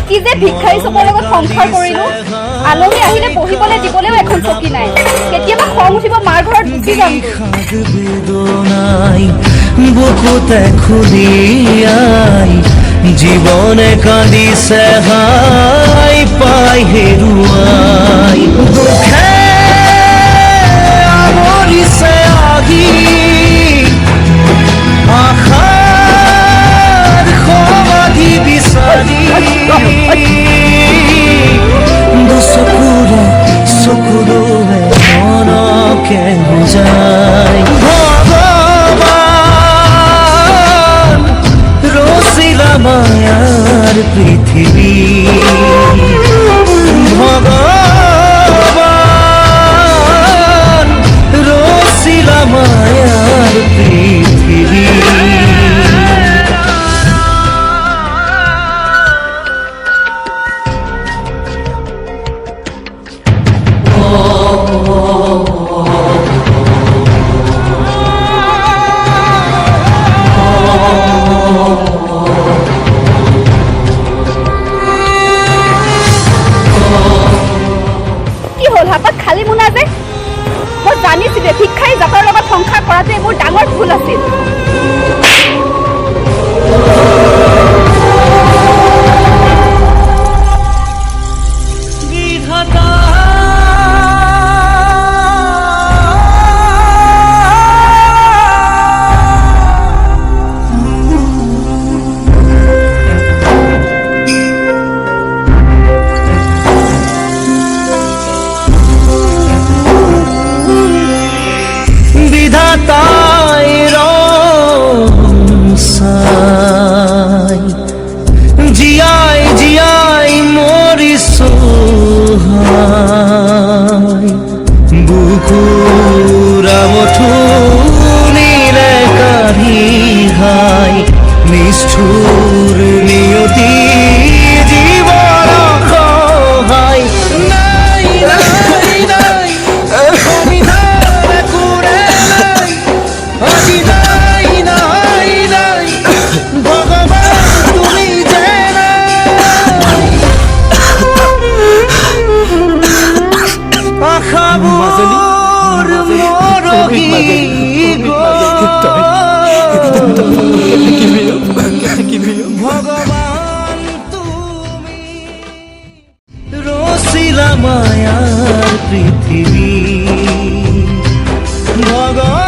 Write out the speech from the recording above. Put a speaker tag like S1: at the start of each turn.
S1: কি যে ভিক্ষাৰী চবৰ লগত সংসাৰ কৰিলো আলহী আহিলে বহিবলৈ দিবলৈও এখন চকী নাই কেতিয়াবা খং উঠিব মাৰ ঘৰত গুচি যাম
S2: বুকুতে খুলিয়াই জীৱনে কান্দিছে হাই পাই হেৰুৱাই দুখে আমৰিছে আগি আশাৰ সমাধি বিচাৰি দুচকুৰে চকুৰে মনকে বুজাই ভগৱান ৰচিলা মায়াৰ পৃথিৱী ভগৱান ৰচিলা মায়াৰ পৃথিৱী
S1: ভিক্ষাৰী জাতৰ লগত সংসাৰ কৰাটোৱে মোৰ ডাঙৰ ভুল আছিল
S2: জিয়াই জিয়াই মৰিছো বুকুৰা মথুনিৰে কাঢ়ি হাই নিষ্ঠুৰ নিয়তি জীৱন সহায় নাই নাই নাই অভিধান একোৰে নাই আজি নাই নাই নাই ভগৱান তুমি যে আশাবোৰ মৰহি ভগৱান তুমি ৰচিলা মায়াৰ পৃথিৱী ভগৱান